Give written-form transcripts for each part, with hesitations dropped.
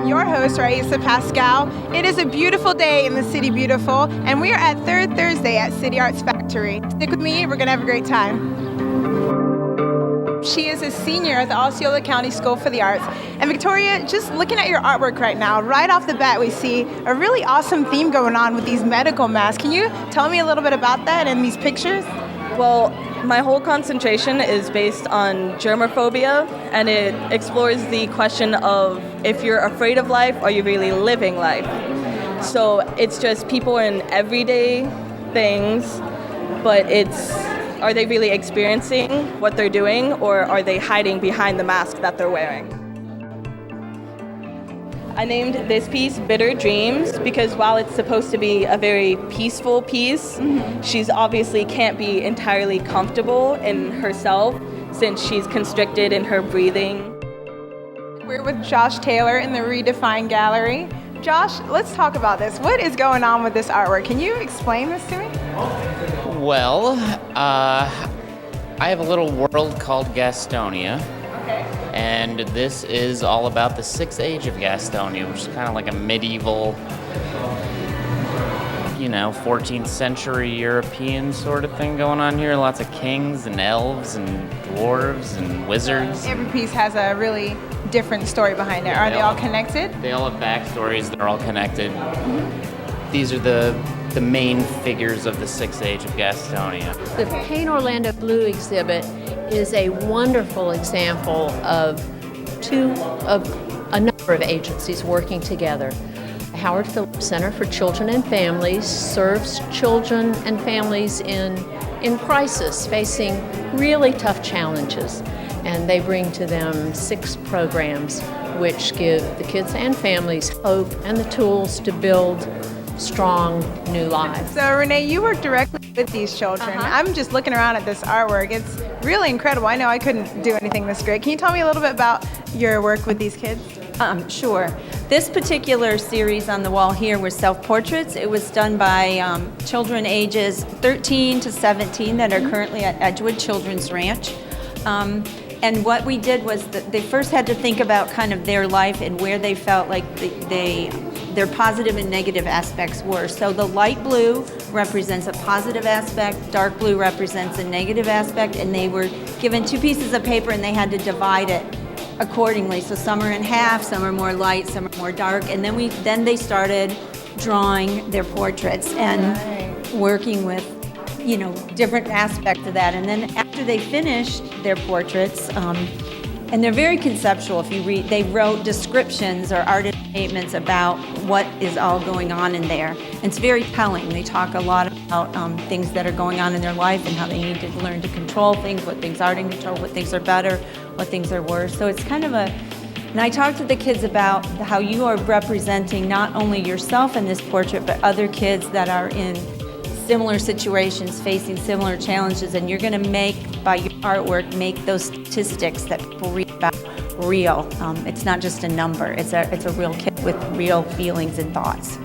your host, Raisa Pascal. It is a beautiful day in the City Beautiful, and we are at Third Thursday at City Arts Factory. Stick with me, we're going to have a great time. She is a senior at the Osceola County School for the Arts. And Victoria, just looking at your artwork right now, right off the bat, we see a really awesome theme going on with these medical masks. Can you tell me a little bit about that and these pictures? Well, my whole concentration is based on germophobia, and it explores the question of if you're afraid of life, are you really living life? So it's just people in everyday things, but are they really experiencing what they're doing, or are they hiding behind the mask that they're wearing? I named this piece Bitter Dreams because while it's supposed to be a very peaceful piece, she's obviously can't be entirely comfortable in herself since she's constricted in her breathing. We're with Josh Taylor in the Redefine Gallery. Josh, let's talk about this. What is going on with this artwork? Can you explain this to me? Well, I have a little world called Gastonia. Okay. And this is all about the 6th age of Gastonia, which is kind of like a medieval, 14th century European sort of thing going on here. Lots of kings and elves and dwarves and wizards. Every piece has a really different story behind it. Are they all connected? They all have backstories. They're all connected. These are the main figures of the 6th age of Gastonia. The Paint Orlando Blue exhibit is a wonderful example of a number of agencies working together. The Howard Phillips Center for Children and Families serves children and families in crisis, facing really tough challenges. And they bring to them 6 programs which give the kids and families hope and the tools to build strong new lives. So Renee, you work directly with these children. I'm just looking around at this artwork. It's really incredible. I know I couldn't do anything this great. Can you tell me a little bit about your work with these kids? Sure. This particular series on the wall here was self-portraits. It was done by children ages 13 to 17 that are currently at Edgewood Children's Ranch. And what we did was that they first had to think about kind of their life and where they felt like their positive and negative aspects were. So the light blue represents a positive aspect, dark blue represents a negative aspect, and they were given 2 pieces of paper and they had to divide it accordingly. So some are in half, some are more light, some are more dark, and then they started drawing their portraits and working with different aspects of that. And then after they finished their portraits, and they're very conceptual. If you read, they wrote descriptions or artist statements about what is all going on in there. And it's very telling. They talk a lot about things that are going on in their life and how they need to learn to control things, what things are in control, what things are better, what things are worse. So it's kind of and I talked to the kids about how you are representing not only yourself in this portrait, but other kids that are in similar situations, facing similar challenges, and you're going to by your artwork, make those statistics that people read about real. It's not just a number, it's a real kid with real feelings and thoughts.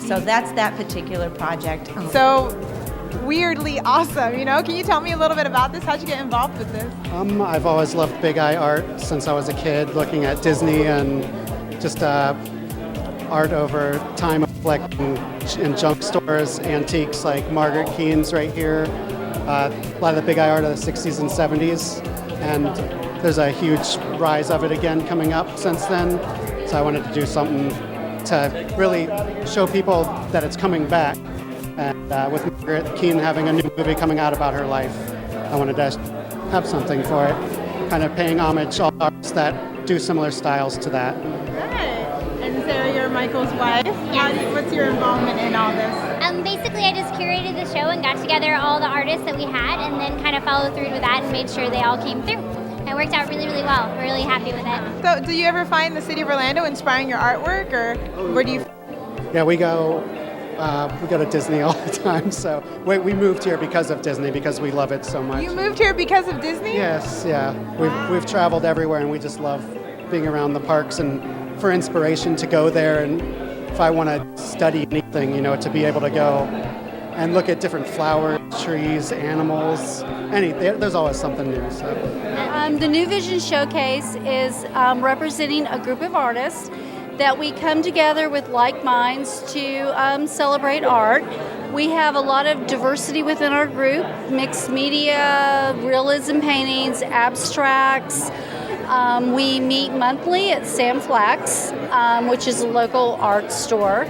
So that's that particular project. So weirdly awesome, Can you tell me a little bit about this? How'd you get involved with this? I've always loved big eye art since I was a kid, looking at Disney and just art over time of collecting in junk stores, antiques like Margaret Keene's right here, a lot of the big eye art of the 60s and 70s, and there's a huge rise of it again coming up since then, so I wanted to do something to really show people that it's coming back. And with Margaret Keene having a new movie coming out about her life, I wanted to have something for it, kind of paying homage to all artists that do similar styles to that. And Sarah, you're Michael's wife. Yes. What's your involvement in all this? Basically, I just curated the show and got together all the artists that we had and then kind of followed through with that and made sure they all came through. It worked out really, really well. We're really happy with it. So do you ever find the city of Orlando inspiring your artwork, or where do you... Yeah, we go to Disney all the time, so we moved here because of Disney, because we love it so much. You moved here because of Disney? Yes, yeah. We've traveled everywhere, and we just love being around the parks and for inspiration to go there, and if I want to study anything, to be able to go and look at different flowers, trees, animals, there's always something new. So. The New Vision Showcase is representing a group of artists that we come together with like minds to celebrate art. We have a lot of diversity within our group, mixed media, realism paintings, abstracts. We meet monthly at Sam Flax, which is a local art store.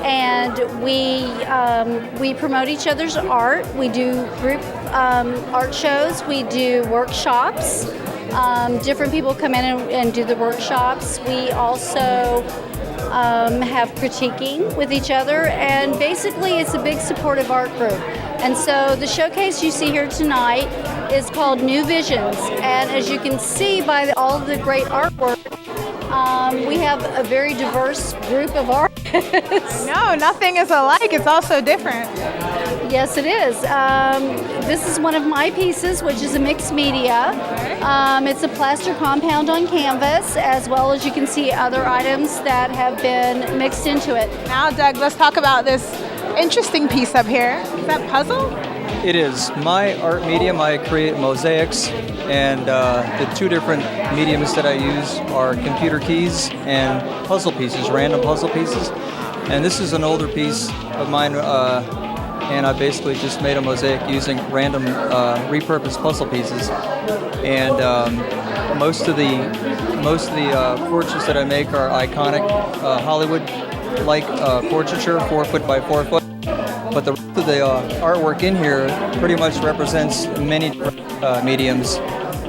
And we promote each other's art. We do group art shows. We do workshops. Different people come in and do the workshops. We also have critiquing with each other, and basically it's a big supportive art group. And so the showcase you see here tonight is called New Visions, and as you can see by all of the great artwork, we have a very diverse group of artists. No, nothing is alike. It's all so different. Yes, it is. This is one of my pieces, which is a mixed media. It's a plaster compound on canvas, as well as you can see other items that have been mixed into it. Now, Doug, let's talk about this interesting piece up here. Is that puzzle? It is. My art medium, I create mosaics, and the two different mediums that I use are computer keys and puzzle pieces, random puzzle pieces. And this is an older piece of mine, and I basically just made a mosaic using random repurposed puzzle pieces. And most of the portraits that I make are iconic Hollywood-like portraiture, 4 foot by 4 foot. But the rest of the artwork in here pretty much represents many different mediums: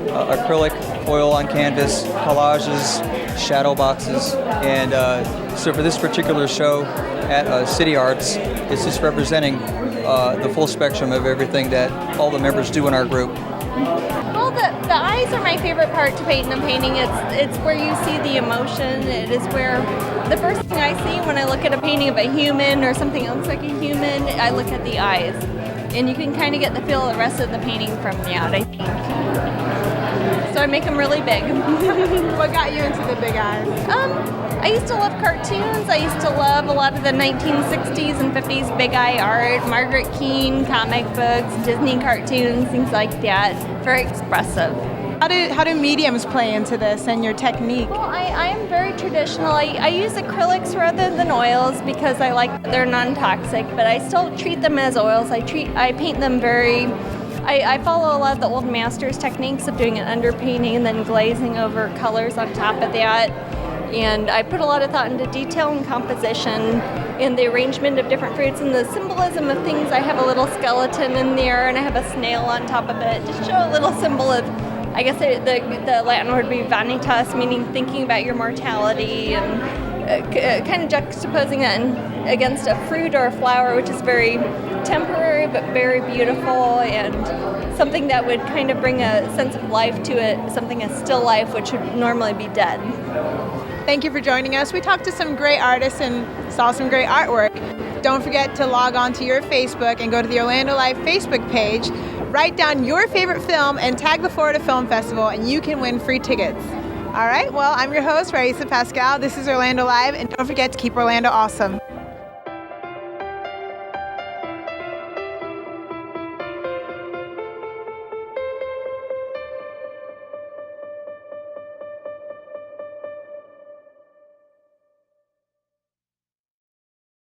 acrylic, oil on canvas, collages, shadow boxes. And so for this particular show at City Arts, it's just representing the full spectrum of everything that all the members do in our group. Well, the eyes are my favorite part to paint in a painting. It's where you see the emotion. It is where the first thing I see when I look at a painting of a human or something else like a human, I look at the eyes. And you can kind of get the feel of the rest of the painting from the out, I think. So I make them really big. What got you into the big eyes? I used to love cartoons. I used to love a lot of the 1960s and 50s big eye art, Margaret Keane, comic books, Disney cartoons, things like that. Very expressive. How do mediums play into this and your technique? Well, I am very traditional. I use acrylics rather than oils because I like that they're non-toxic, but I still treat them as oils. I paint them very... I follow a lot of the old masters techniques of doing an underpainting and then glazing over colors on top of that. And I put a lot of thought into detail and composition and the arrangement of different fruits and the symbolism of things. I have a little skeleton in there and I have a snail on top of it to show a little symbol of, I guess the Latin word would be vanitas, meaning thinking about your mortality, and kind of juxtaposing that against a fruit or a flower, which is very temporary but very beautiful, and something that would kind of bring a sense of life to it, something as still life, which would normally be dead. Thank you for joining us. We talked to some great artists and saw some great artwork. Don't forget to log on to your Facebook and go to the Orlando Live Facebook page. Write down your favorite film and tag the Florida Film Festival, and you can win free tickets. All right, well, I'm your host, Raisa Pascal. This is Orlando Live, and don't forget to keep Orlando awesome.